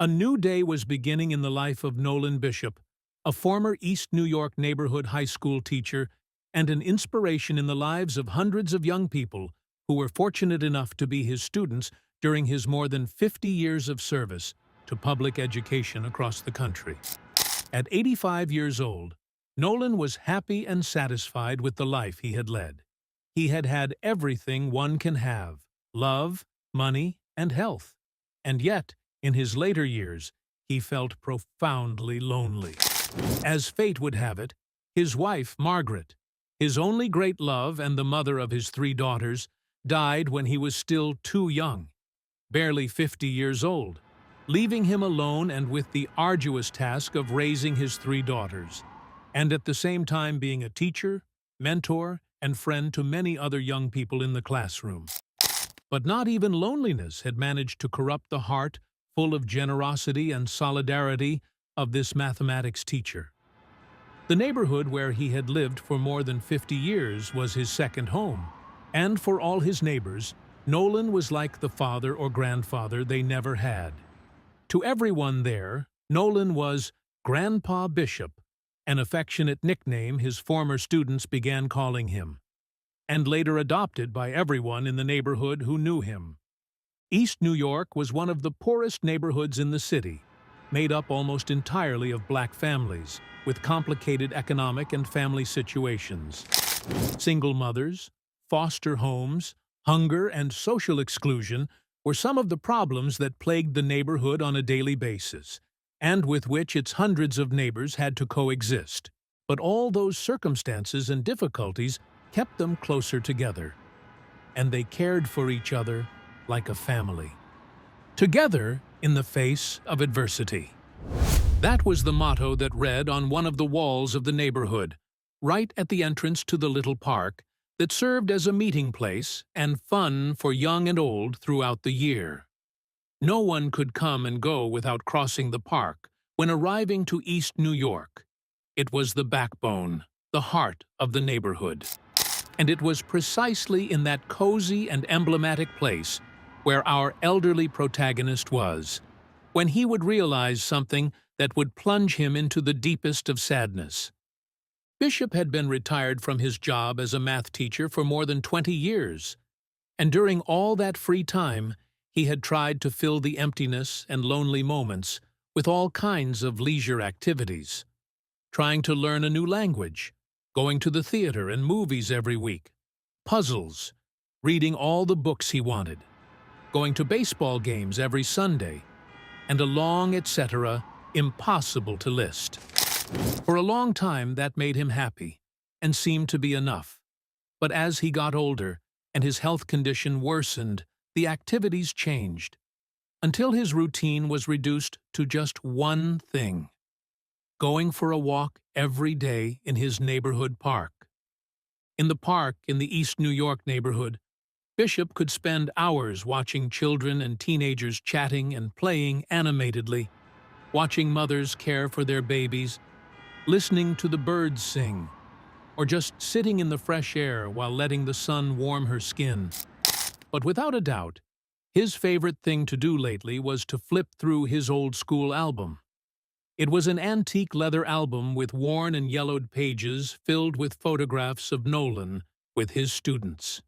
A new day was beginning in the life of Nolan Bishop, a former East New York neighborhood high school teacher and an inspiration in the lives of hundreds of young people who were fortunate enough to be his students during his more than 50 years of service to public education across the country. At 85 years old, Nolan was happy and satisfied with the life he had led. He had had everything one can have: love, money, and health. And yet, in his later years, he felt profoundly lonely. As fate would have it, his wife, Margaret, his only great love and the mother of his 3 daughters, died when he was still too young, barely 50 years old, leaving him alone and with the arduous task of raising his 3 daughters, and at the same time being a teacher, mentor, and friend to many other young people in the classroom. But not even loneliness had managed to corrupt the heart, full of generosity and solidarity, of this mathematics teacher. The neighborhood where he had lived for more than 50 years was his second home, and for all his neighbors, Nolan was like the father or grandfather they never had. To everyone there, Nolan was Grandpa Bishop, an affectionate nickname his former students began calling him, and later adopted by everyone in the neighborhood who knew him. East New York was one of the poorest neighborhoods in the city, made up almost entirely of black families, with complicated economic and family situations. Single mothers, foster homes, hunger, and social exclusion were some of the problems that plagued the neighborhood on a daily basis, and with which its hundreds of neighbors had to coexist. But all those circumstances and difficulties kept them closer together, and they cared for each other like a family. Together in the face of adversity. That was the motto that read on one of the walls of the neighborhood, right at the entrance to the little park that served as a meeting place and fun for young and old throughout the year. No one could come and go without crossing the park when arriving to East New York. It was the backbone, the heart of the neighborhood. And it was precisely in that cozy and emblematic place where our elderly protagonist was, when he would realize something that would plunge him into the deepest of sadness. Bishop had been retired from his job as a math teacher for more than 20 years, and during all that free time, he had tried to fill the emptiness and lonely moments with all kinds of leisure activities, trying to learn a new language, going to the theater and movies every week, puzzles, reading all the books he wanted, going to baseball games every Sunday, and a long etc. impossible to list. For a long time that made him happy and seemed to be enough. But as he got older and his health condition worsened, the activities changed, until his routine was reduced to just one thing: going for a walk every day in his neighborhood park. In the park in the East New York neighborhood, Bishop could spend hours watching children and teenagers chatting and playing animatedly, watching mothers care for their babies, listening to the birds sing, or just sitting in the fresh air while letting the sun warm her skin. But without a doubt, his favorite thing to do lately was to flip through his old school album. It was an antique leather album with worn and yellowed pages filled with photographs of Nolan with his students.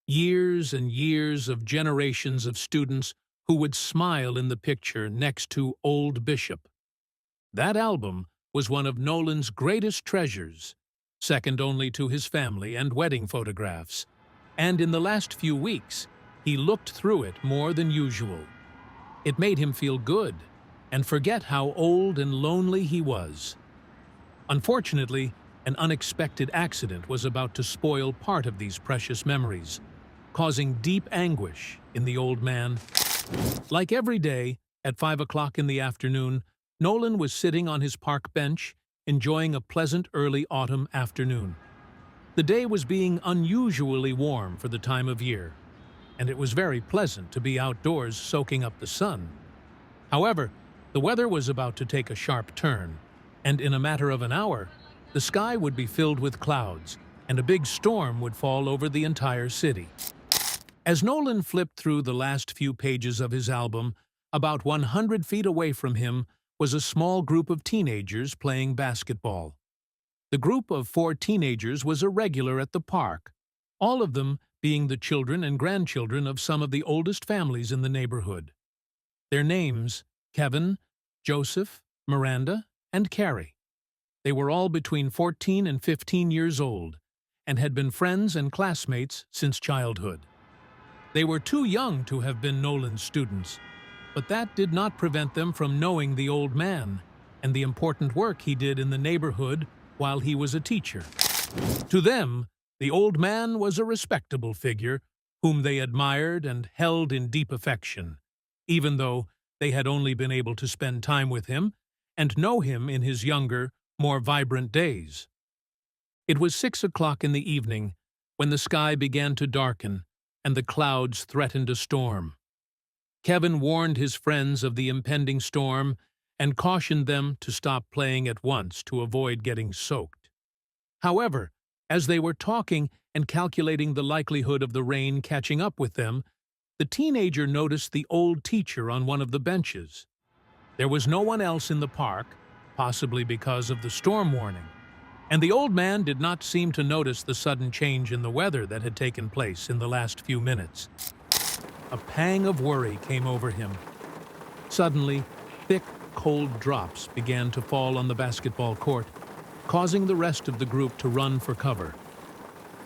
Years and years of generations of students who would smile in the picture next to old Bishop. That album was one of Nolan's greatest treasures, second only to his family and wedding photographs, and in the last few weeks, he looked through it more than usual. It made him feel good and forget how old and lonely he was. Unfortunately, an unexpected accident was about to spoil part of these precious memories, causing deep anguish in the old man. Like every day, at 5 o'clock in the afternoon, Nolan was sitting on his park bench, enjoying a pleasant early autumn afternoon. The day was being unusually warm for the time of year, and it was very pleasant to be outdoors soaking up the sun. However, the weather was about to take a sharp turn, and in a matter of an hour, the sky would be filled with clouds, and a big storm would fall over the entire city. As Nolan flipped through the last few pages of his album, About 100 feet away from him was a small group of teenagers playing basketball. The group of 4 teenagers was a regular at the park, all of them being the children and grandchildren of some of the oldest families in the neighborhood. Their names, Kevin, Joseph, Miranda, and Carrie. They were all between 14 and 15 years old, and had been friends and classmates since childhood. They were too young to have been Nolan's students, but that did not prevent them from knowing the old man and the important work he did in the neighborhood while he was a teacher. To them, the old man was a respectable figure whom they admired and held in deep affection, even though they had only been able to spend time with him and know him in his younger, more vibrant days. It was 6 o'clock in the evening when the sky began to darken and the clouds threatened a storm. Kevin warned his friends of the impending storm and cautioned them to stop playing at once to avoid getting soaked. However, as they were talking and calculating the likelihood of the rain catching up with them, the teenager noticed the old teacher on one of the benches. There was no one else in the park, possibly because of the storm warning, and the old man did not seem to notice the sudden change in the weather that had taken place in the last few minutes. A pang of worry came over him. Suddenly, thick, cold drops began to fall on the basketball court, causing the rest of the group to run for cover.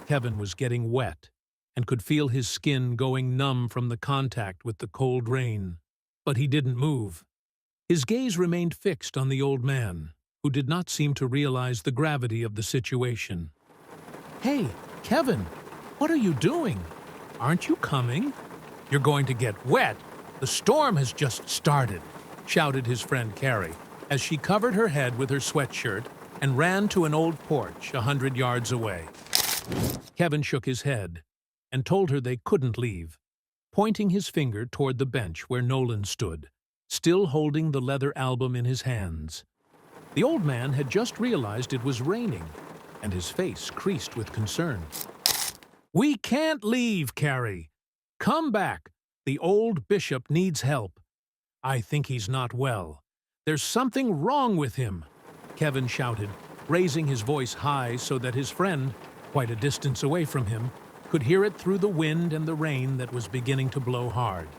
Kevin was getting wet and could feel his skin going numb from the contact with the cold rain, but he didn't move. His gaze remained fixed on the old man, who did not seem to realize the gravity of the situation. "Hey, Kevin, what are you doing? Aren't you coming? You're going to get wet. The storm has just started," shouted his friend Carrie, as she covered her head with her sweatshirt and ran to an old porch 100 yards away. Kevin shook his head and told her they couldn't leave, pointing his finger toward the bench where Nolan stood, still holding the leather album in his hands. The old man had just realized it was raining, and his face creased with concern. "We can't leave, Carrie. Come back. The old bishop needs help. I think he's not well. There's something wrong with him," Kevin shouted, raising his voice high so that his friend, quite a distance away from him, could hear it through the wind and the rain that was beginning to blow hard.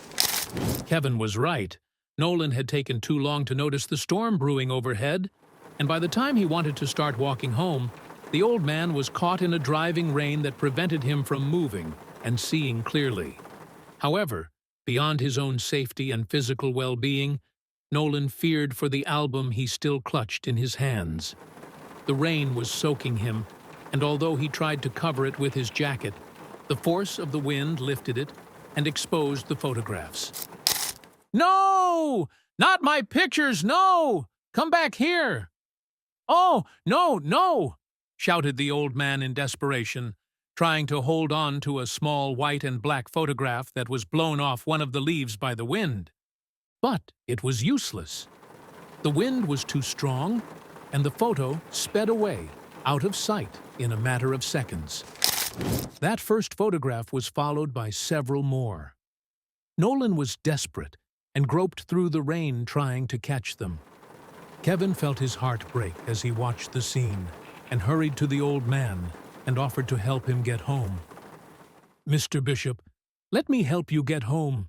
Kevin was right. Nolan had taken too long to notice the storm brewing overhead, and by the time he wanted to start walking home, the old man was caught in a driving rain that prevented him from moving and seeing clearly. However, beyond his own safety and physical well-being, Nolan feared for the album he still clutched in his hands. The rain was soaking him, and although he tried to cover it with his jacket, the force of the wind lifted it and exposed the photographs. "No! Not my pictures, no! Come back here!" "Oh, no, no!" shouted the old man in desperation, trying to hold on to a small white and black photograph that was blown off one of the leaves by the wind. But it was useless. The wind was too strong, and the photo sped away, out of sight, in a matter of seconds. That first photograph was followed by several more. Nolan was desperate and groped through the rain trying to catch them. Kevin felt his heart break as he watched the scene and hurried to the old man and offered to help him get home. "Mr. Bishop, let me help you get home.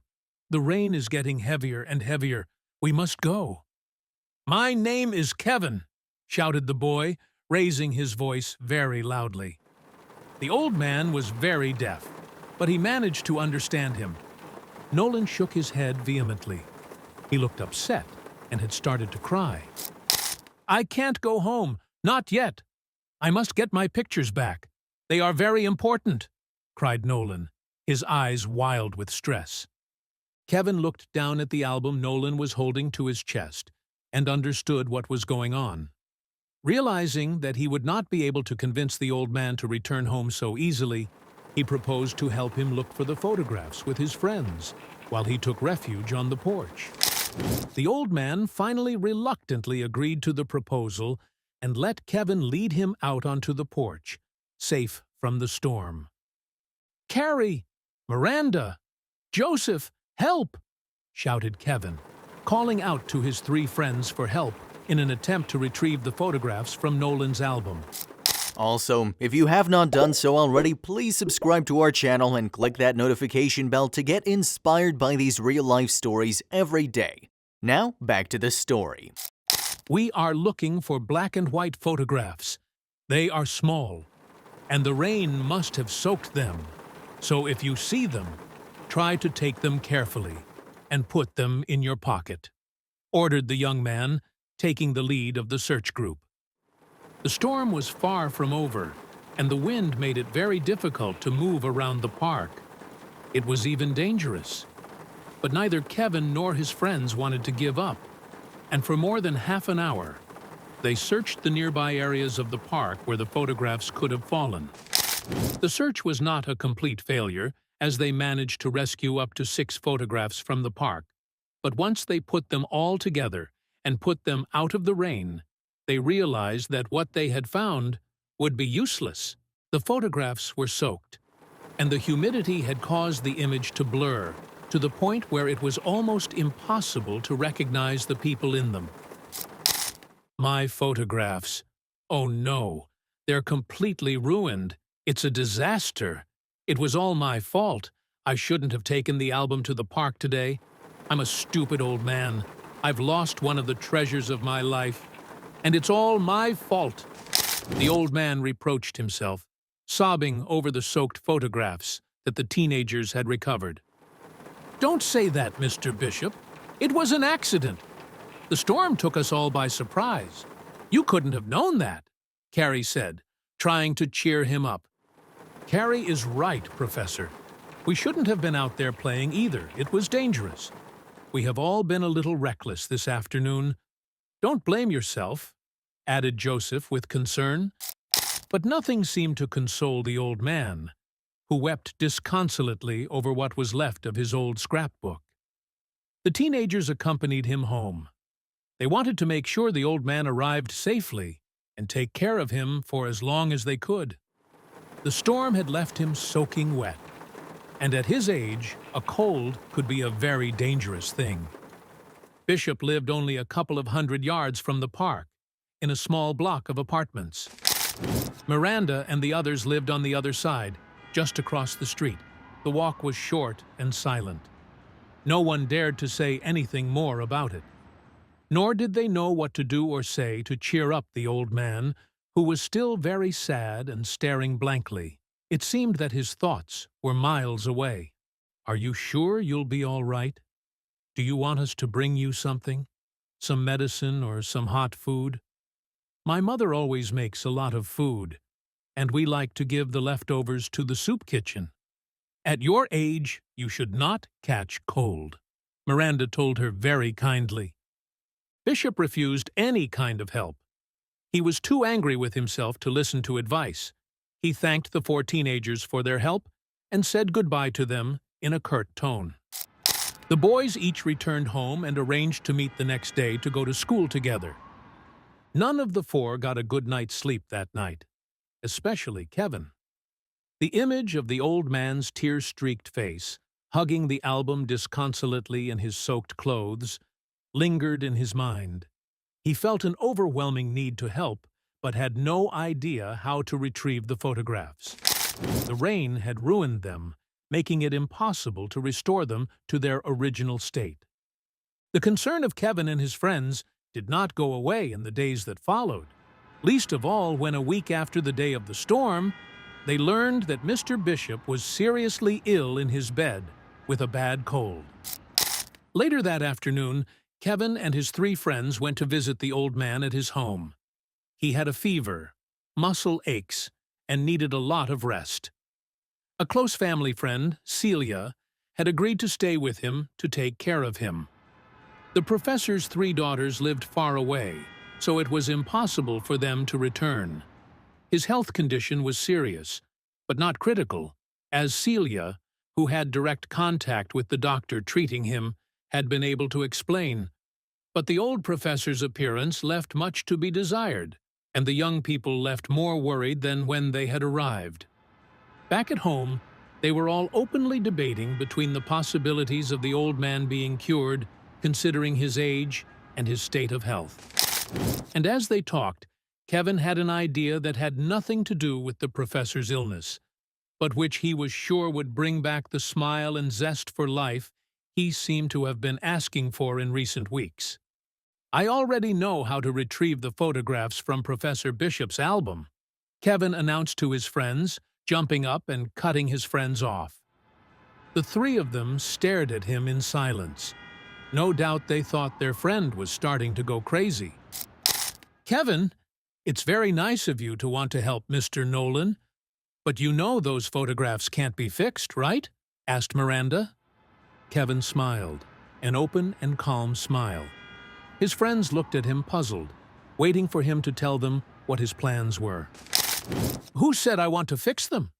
The rain is getting heavier and heavier. We must go." "My name is Kevin," shouted the boy, raising his voice very loudly. The old man was very deaf, but he managed to understand him. Nolan shook his head vehemently. He looked upset and had started to cry. "I can't go home, not yet. I must get my pictures back. They are very important," cried Nolan, his eyes wild with stress. Kevin looked down at the album Nolan was holding to his chest and understood what was going on. Realizing that he would not be able to convince the old man to return home so easily, he proposed to help him look for the photographs with his friends while he took refuge on the porch. The old man finally reluctantly agreed to the proposal and let Kevin lead him out onto the porch, safe from the storm. "Carrie! Miranda! Joseph! Help!" shouted Kevin, calling out to his three friends for help in an attempt to retrieve the photographs from Nolan's album. Also, if you have not done so already, please subscribe to our channel and click that notification bell to get inspired by these real-life stories every day. Now, back to the story. We are looking for black and white photographs. They are small, and the rain must have soaked them. So if you see them, try to take them carefully and put them in your pocket, ordered the young man, taking the lead of the search group. The storm was far from over, and the wind made it very difficult to move around the park. It was even dangerous. But neither Kevin nor his friends wanted to give up, and for more than half an hour, they searched the nearby areas of the park where the photographs could have fallen. The search was not a complete failure, as they managed to rescue up to 6 photographs from the park. But once they put them all together and put them out of the rain, they realized that what they had found would be useless. The photographs were soaked, and the humidity had caused the image to blur to the point where it was almost impossible to recognize the people in them. My photographs. Oh no, they're completely ruined. It's a disaster. It was all my fault. I shouldn't have taken the album to the park today. I'm a stupid old man. I've lost one of the treasures of my life. And it's all my fault. The old man reproached himself, sobbing over the soaked photographs that the teenagers had recovered. Don't say that, Mr. Bishop. It was an accident. The storm took us all by surprise. You couldn't have known that, Carrie said, trying to cheer him up. Carrie is right, Professor. We shouldn't have been out there playing either. It was dangerous. We have all been a little reckless this afternoon. Don't blame yourself, added Joseph with concern. But nothing seemed to console the old man, who wept disconsolately over what was left of his old scrapbook. The teenagers accompanied him home. They wanted to make sure the old man arrived safely and take care of him for as long as they could. The storm had left him soaking wet, and at his age, a cold could be a very dangerous thing. Bishop lived only a couple of 100 yards from the park, in a small block of apartments. Miranda and the others lived on the other side, just across the street. The walk was short and silent. No one dared to say anything more about it. Nor did they know what to do or say to cheer up the old man, who was still very sad and staring blankly. It seemed that his thoughts were miles away. Are you sure you'll be all right? Do you want us to bring you something? Some medicine or some hot food? My mother always makes a lot of food, and we like to give the leftovers to the soup kitchen. At your age, you should not catch cold, Miranda told her very kindly. Bishop refused any kind of help. He was too angry with himself to listen to advice. He thanked the 4 teenagers for their help and said goodbye to them in a curt tone. The boys each returned home and arranged to meet the next day to go to school together. None of the 4 got a good night's sleep that night, especially Kevin. The image of the old man's tear-streaked face, hugging the album disconsolately in his soaked clothes, lingered in his mind. He felt an overwhelming need to help, but had no idea how to retrieve the photographs. The rain had ruined them, making it impossible to restore them to their original state. The concern of Kevin and his friends did not go away in the days that followed, least of all when a week after the day of the storm, they learned that Mr. Bishop was seriously ill in his bed with a bad cold. Later that afternoon, Kevin and his 3 friends went to visit the old man at his home. He had a fever, muscle aches, and needed a lot of rest. A close family friend, Celia, had agreed to stay with him to take care of him. The professor's 3 daughters lived far away, so it was impossible for them to return. His health condition was serious, but not critical, as Celia, who had direct contact with the doctor treating him, had been able to explain. But the old professor's appearance left much to be desired, and the young people left more worried than when they had arrived. Back at home, They were all openly debating between the possibilities of the old man being cured, considering his age and his state of health. And as they talked, Kevin had an idea that had nothing to do with the professor's illness, but which he was sure would bring back the smile and zest for life he seemed to have been asking for in recent weeks. "I already know how to retrieve the photographs from Professor Bishop's album," Kevin announced to his friends, jumping up and cutting his friends off. The three of them stared at him in silence. No doubt they thought their friend was starting to go crazy. "Kevin, it's very nice of you to want to help Mr. Nolan, but you know those photographs can't be fixed, right?" asked Miranda. Kevin smiled, an open and calm smile. His friends looked at him puzzled, waiting for him to tell them what his plans were. "Who said I want to fix them?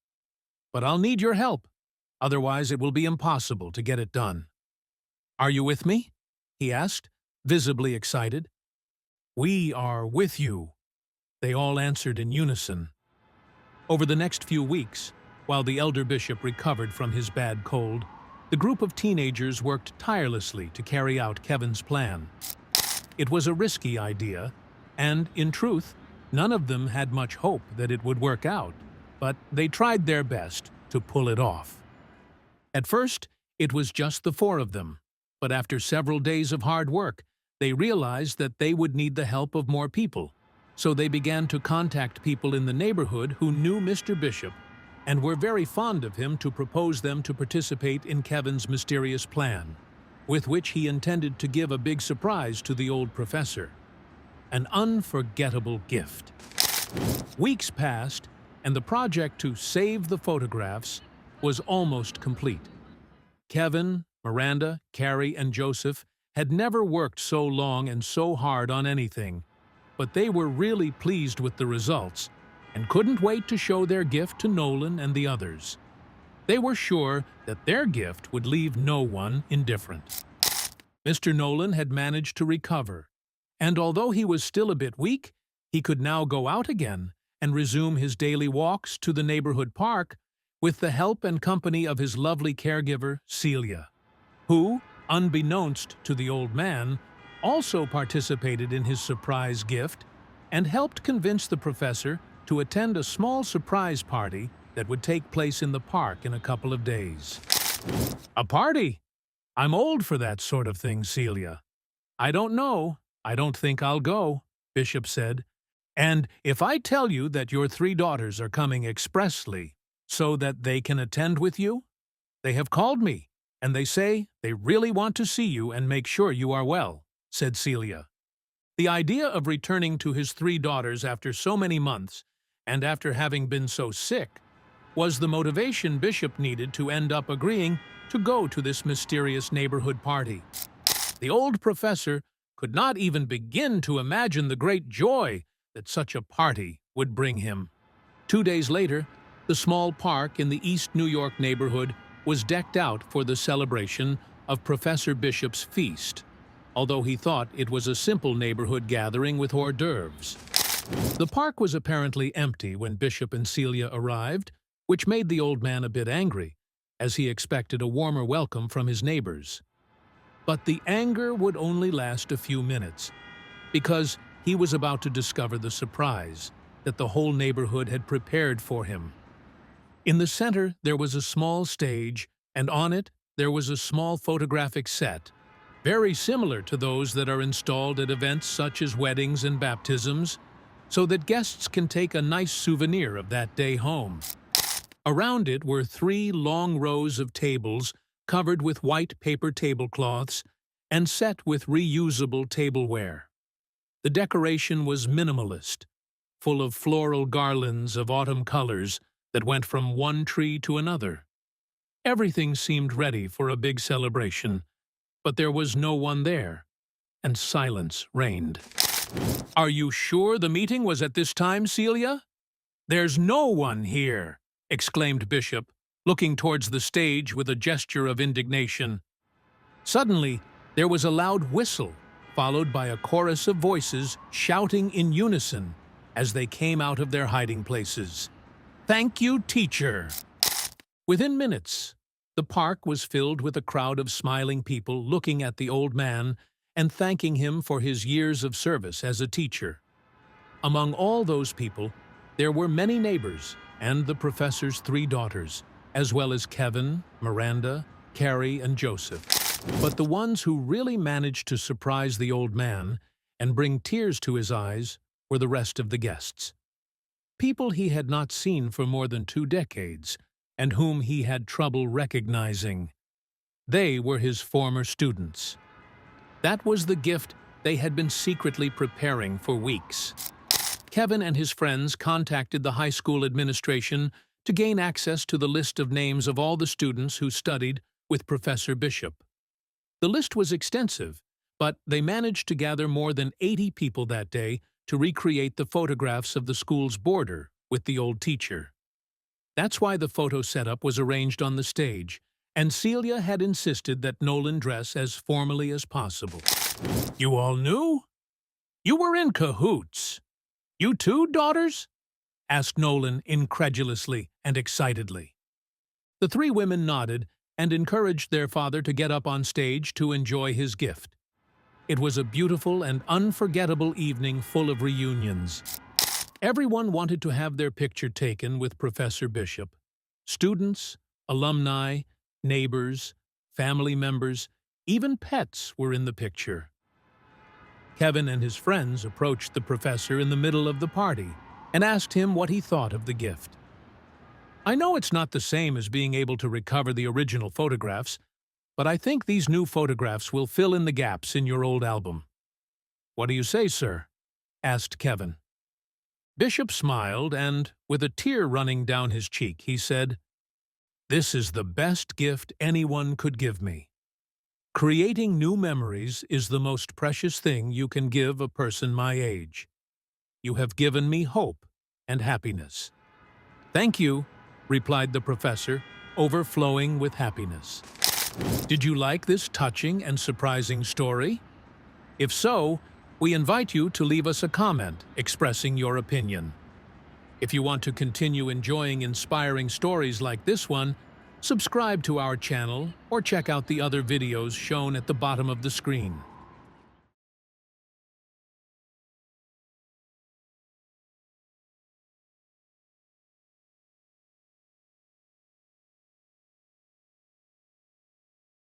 But I'll need your help, otherwise it will be impossible to get it done." "Are you with me?" he asked, visibly excited. "We are with you," they all answered in unison. Over the next few weeks, while the elder bishop recovered from his bad cold, the group of teenagers worked tirelessly to carry out Kevin's plan. It was a risky idea, and, in truth, none of them had much hope that it would work out, but they tried their best to pull it off. At first, it was just the four of them, but after several days of hard work, they realized that they would need the help of more people, so they began to contact people in the neighborhood who knew Mr. Bishop and were very fond of him to propose them to participate in Kevin's mysterious plan, with which he intended to give a big surprise to the old professor. An unforgettable gift. Weeks passed, and the project to save the photographs was almost complete. Kevin, Miranda, Carrie, and Joseph had never worked so long and so hard on anything, but they were really pleased with the results and couldn't wait to show their gift to Nolan and the others. They were sure that their gift would leave no one indifferent. Mr. Nolan had managed to recover, and although he was still a bit weak, he could now go out again and resume his daily walks to the neighborhood park with the help and company of his lovely caregiver, Celia, who, unbeknownst to the old man, also participated in his surprise gift and helped convince the professor to attend a small surprise party that would take place in the park in a couple of days. "A party? I'm old for that sort of thing, Celia. I don't know. I don't think I'll go," Bishop said. "And if I tell you that your three daughters are coming expressly so that they can attend with you? They have called me, and they say they really want to see you and make sure you are well," said Celia. The idea of returning to his three daughters after so many months, and after having been so sick, was the motivation Bishop needed to end up agreeing to go to this mysterious neighborhood party. The old professor could not even begin to imagine the great joy that such a party would bring him. 2 days later, the small park in the East New York neighborhood was decked out for the celebration of Professor Bishop's feast, although he thought it was a simple neighborhood gathering with hors d'oeuvres. The park was apparently empty when Bishop and Celia arrived, which made the old man a bit angry, as he expected a warmer welcome from his neighbors. But the anger would only last a few minutes, because he was about to discover the surprise that the whole neighborhood had prepared for him. In the center there was a small stage, and on it there was a small photographic set, very similar to those that are installed at events such as weddings and baptisms, so that guests can take a nice souvenir of that day home. Around it were 3 long rows of tables covered with white paper tablecloths and set with reusable tableware. The decoration was minimalist, full of floral garlands of autumn colors that went from one tree to another. Everything seemed ready for a big celebration, but there was no one there, and silence reigned. "Are you sure the meeting was at this time, Celia? There's no one here," exclaimed Bishop, looking towards the stage with a gesture of indignation. Suddenly, there was a loud whistle, followed by a chorus of voices shouting in unison as they came out of their hiding places. "Thank you, teacher!" Within minutes, the park was filled with a crowd of smiling people looking at the old man and thanking him for his years of service as a teacher. Among all those people, there were many neighbors and the professor's 3 daughters, as well as Kevin, Miranda, Carrie, and Joseph. But the ones who really managed to surprise the old man and bring tears to his eyes were the rest of the guests. People he had not seen for more than 2 decades, and whom he had trouble recognizing. They were his former students. That was the gift they had been secretly preparing for weeks. Kevin and his friends contacted the high school administration to gain access to the list of names of all the students who studied with Professor Bishop. The list was extensive, but they managed to gather more than 80 people that day to recreate the photographs of the school's border with the old teacher. That's why the photo setup was arranged on the stage, and Celia had insisted that Nolan dress as formally as possible. "You all knew? You were in cahoots. You too, daughters?" asked Nolan incredulously and excitedly. The 3 women nodded and encouraged their father to get up on stage to enjoy his gift. It was a beautiful and unforgettable evening full of reunions. Everyone wanted to have their picture taken with Professor Bishop. Students, alumni, neighbors, family members, even pets were in the picture. Kevin and his friends approached the professor in the middle of the party and asked him what he thought of the gift. "I know it's not the same as being able to recover the original photographs, but I think these new photographs will fill in the gaps in your old album." "What do you say, sir?" asked Kevin. Bishop smiled and, with a tear running down his cheek, he said, "This is the best gift anyone could give me. Creating new memories is the most precious thing you can give a person my age. You have given me hope and happiness." "Thank you," replied the professor, overflowing with happiness. Did you like this touching and surprising story? If so, we invite you to leave us a comment expressing your opinion. If you want to continue enjoying inspiring stories like this one, subscribe to our channel or check out the other videos shown at the bottom of the screen.